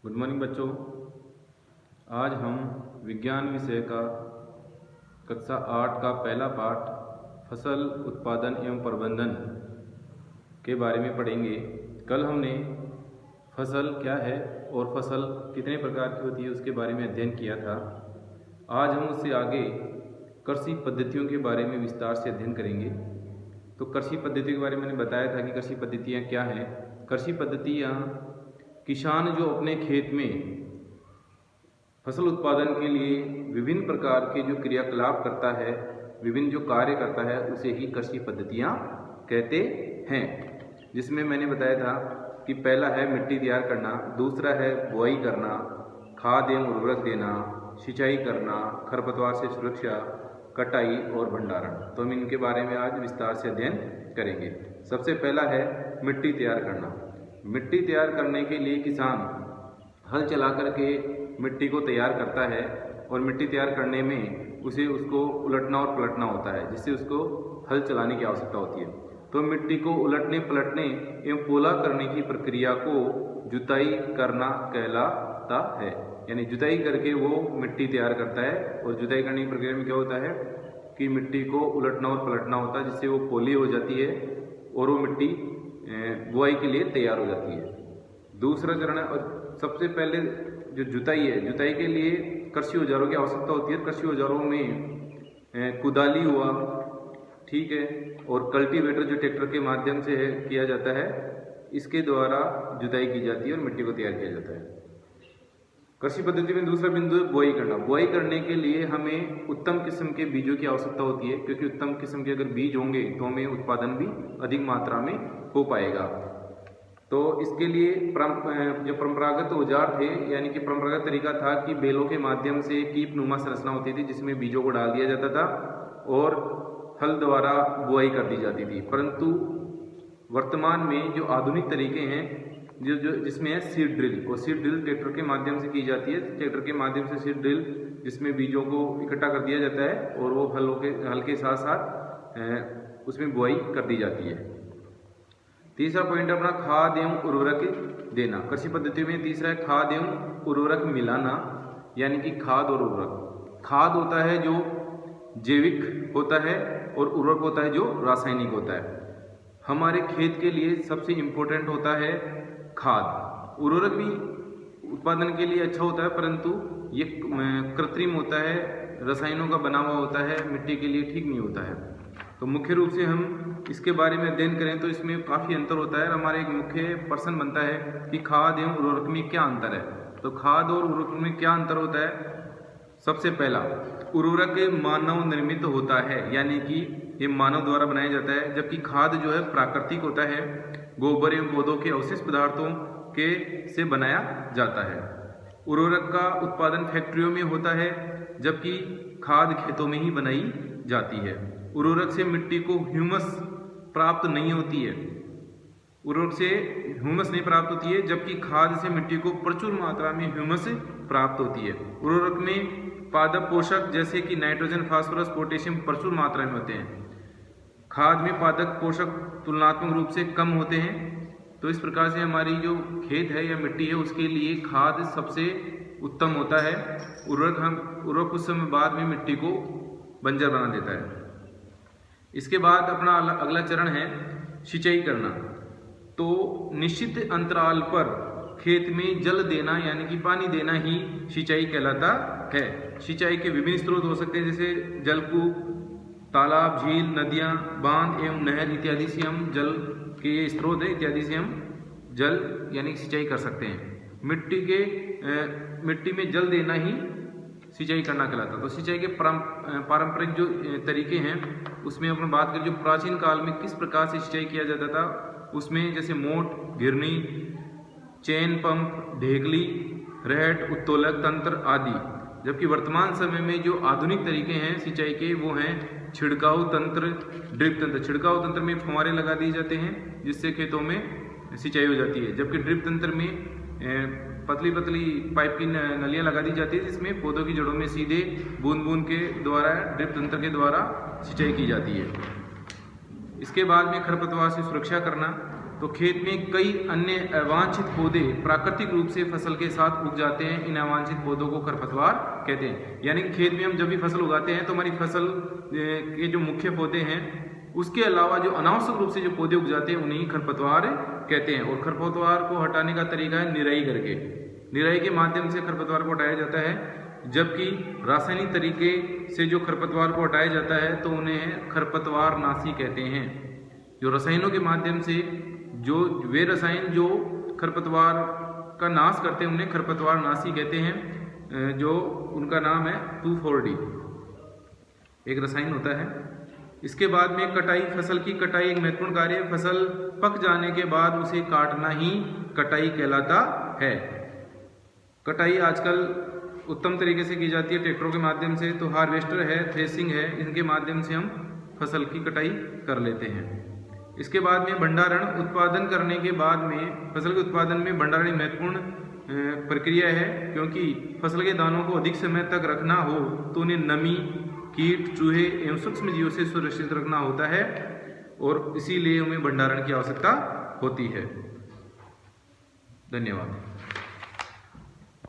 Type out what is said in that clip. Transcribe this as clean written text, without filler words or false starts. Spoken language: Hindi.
गुड मॉर्निंग बच्चों। आज हम विज्ञान विषय का कक्षा 8 का पहला पाठ फसल उत्पादन एवं प्रबंधन के बारे में पढ़ेंगे। कल हमने फसल क्या है और फसल कितने प्रकार की होती है उसके बारे में अध्ययन किया था। आज हम उससे आगे कृषि पद्धतियों के बारे में विस्तार से अध्ययन करेंगे। तो कृषि पद्धतियों के बारे में मैंने बताया था कि कृषि पद्धतियाँ क्या हैं। कृषि पद्धतियाँ किसान जो अपने खेत में फसल उत्पादन के लिए विभिन्न प्रकार के जो क्रियाकलाप करता है, विभिन्न जो कार्य करता है, उसे ही कृषि पद्धतियाँ कहते हैं। जिसमें मैंने बताया था कि पहला है मिट्टी तैयार करना, दूसरा है बुआई करना, खाद एवं उर्वरक देना, सिंचाई करना, खरपतवार से सुरक्षा, कटाई और भंडारण। तो हम इनके बारे में आज विस्तार से अध्ययन करेंगे। सबसे पहला है मिट्टी तैयार करना। मिट्टी तैयार करने के लिए किसान हल चला करके मिट्टी को तैयार करता है और मिट्टी तैयार करने में उसको उलटना और पलटना होता है, जिससे उसको हल चलाने की आवश्यकता होती है। तो मिट्टी को उलटने पलटने एवं पोला करने की प्रक्रिया को जुताई करना कहलाता है। यानी जुताई करके वो मिट्टी तैयार करता है। और जुताई करने की प्रक्रिया में क्या होता है कि मिट्टी को उलटना और पलटना होता है, जिससे वो पोली हो जाती है और वो मिट्टी बुआई के लिए तैयार हो जाती है। दूसरा चरण है, और सबसे पहले जो जुताई है, जुताई के लिए कृषि औजारों की आवश्यकता होती है। कृषि औजारों में कुदाली हुआ, ठीक है, और कल्टीवेटर जो ट्रैक्टर के माध्यम से किया जाता है, इसके द्वारा जुताई की जाती है और मिट्टी को तैयार किया जाता है। कृषि पद्धति में दूसरा बिंदु है बुआई करना। बुआई करने के लिए हमें उत्तम किस्म के बीजों की आवश्यकता होती है, क्योंकि उत्तम किस्म के अगर बीज होंगे तो हमें उत्पादन भी अधिक मात्रा में हो पाएगा। तो इसके लिए जो परंपरागत औजार थे, यानी कि परंपरागत तरीका था कि बेलों के माध्यम से कीप नुमा संरचना होती थी, जिसमें बीजों को डाल दिया जाता था और हल द्वारा बुआई कर दी जाती थी। परंतु वर्तमान में जो आधुनिक तरीके हैं जिसमें है सीड ड्रिल, और सीड ड्रिल ट्रैक्टर के माध्यम से की जाती है। ट्रैक्टर के माध्यम से सीड ड्रिल, जिसमें बीजों को इकट्ठा कर दिया जाता है और वो हल के साथ साथ उसमें बुआई कर दी जाती है। तीसरा पॉइंट अपना खाद एवं उर्वरक देना। कृषि पद्धति में तीसरा है खाद एवं उर्वरक मिलाना, यानी कि खाद और उर्वरक। खाद होता है जो जैविक होता है और उर्वरक होता है जो रासायनिक होता है। हमारे खेत के लिए सबसे इम्पोर्टेंट होता है खाद। उर्वरक भी उत्पादन के लिए अच्छा होता है, परंतु ये कृत्रिम होता है, रसायनों का बना हुआ होता है, मिट्टी के लिए ठीक नहीं होता है। तो मुख्य रूप से हम इसके बारे में अध्ययन करें तो इसमें काफ़ी अंतर होता है। हमारे एक मुख्य प्रश्न बनता है कि खाद एवं उर्वरक में क्या अंतर है। तो खाद और उर्वरक में क्या अंतर होता है? सबसे पहला, उर्वरक मानव निर्मित होता है, यानी कि ये मानव द्वारा बनाया जाता है, जबकि खाद जो है प्राकृतिक होता है, गोबर एवं पौधों के अवशिष्ट पदार्थों के से बनाया जाता है। उर्वरक का उत्पादन फैक्ट्रियों में होता है, जबकि खाद खेतों में ही बनाई जाती है। उर्वरक से मिट्टी को ह्यूमस प्राप्त नहीं होती है, उर्वरक से ह्यूमस नहीं प्राप्त होती है, जबकि खाद से मिट्टी को प्रचुर मात्रा में ह्यूमस प्राप्त होती है। उर्वरक में पादप पोषक जैसे कि नाइट्रोजन, फास्फोरस, पोटेशियम प्रचुर मात्रा में होते हैं। खाद में पादप पोषक तुलनात्मक रूप से कम होते हैं। तो इस प्रकार से हमारी जो खेत है या मिट्टी है, उसके लिए खाद सबसे उत्तम होता है। उर्वरक कुछ समय बाद में मिट्टी को बंजर बना देता है। इसके बाद अपना अगला चरण है सिंचाई करना। तो निश्चित अंतराल पर खेत में जल देना, यानी कि पानी देना ही सिंचाई कहलाता है। सिंचाई के विभिन्न स्रोत हो सकते हैं, जैसे जलकूप, तालाब, झील, नदियाँ, बांध एवं नहर इत्यादि से हम जल के ये स्रोत है, इत्यादि से हम जल यानी सिंचाई कर सकते हैं। मिट्टी में जल देना ही सिंचाई करना कहलाता है। तो सिंचाई के पारंपरिक जो तरीके हैं उसमें अपन बात करें, जो प्राचीन काल में किस प्रकार से सिंचाई किया जाता था, उसमें जैसे मोट, घिरनी, चेन पंप, ढेगली, रहट, उत्तोलक तंत्र आदि। जबकि वर्तमान समय में जो आधुनिक तरीके हैं सिंचाई के, वो हैं छिड़काव तंत्र, ड्रिप तंत्र। छिड़काव तंत्र में फुहारे लगा दिए जाते हैं, जिससे खेतों में सिंचाई हो जाती है, जबकि ड्रिप तंत्र में पतली पतली पाइप की नलियाँ लगा दी जाती है, जिसमें पौधों की जड़ों में सीधे बूंद बूंद के द्वारा, ड्रिप तंत्र के द्वारा सिंचाई की जाती है। इसके बाद में खरपतवार से सुरक्षा करना। तो खेत में कई अन्य अवांछित पौधे प्राकृतिक रूप से फसल के साथ उग जाते हैं। इन अवांछित पौधों को खरपतवार कहते हैं। यानी कि खेत में हम जब भी फसल उगाते हैं तो हमारी फसल के जो मुख्य पौधे हैं उसके अलावा जो अनावश्यक रूप से जो पौधे उग जाते हैं उन्हें खरपतवार कहते हैं। और खरपतवार को हटाने का तरीका है निराई करके। निराई के माध्यम से खरपतवार को हटाया जाता है, जबकि रासायनिक तरीके से जो खरपतवार को हटाया जाता है तो उन्हें खरपतवार नाशी कहते हैं। जो रसायनों के माध्यम से जो वे रसायन जो खरपतवार का नाश करते हैं उन्हें खरपतवार नाशी कहते हैं, जो उनका नाम है 2,4-D एक रसायन होता है। इसके बाद में कटाई, फसल की कटाई एक महत्वपूर्ण कार्य है। फसल पक जाने के बाद उसे काटना ही कटाई कहलाता है। कटाई आजकल उत्तम तरीके से की जाती है ट्रैक्टरों के माध्यम से। तो हार्वेस्टर है, थ्रेसिंग है, इनके माध्यम से हम फसल की कटाई कर लेते हैं। इसके बाद में भंडारण, उत्पादन करने के बाद में फसल के उत्पादन में भंडारण एक महत्वपूर्ण प्रक्रिया है, क्योंकि फसल के दानों को अधिक समय तक रखना हो तो उन्हें नमी, कीट, चूहे एवं सूक्ष्म जीवों से सुरक्षित रखना होता है और इसीलिए हमें भंडारण की आवश्यकता होती है। धन्यवाद।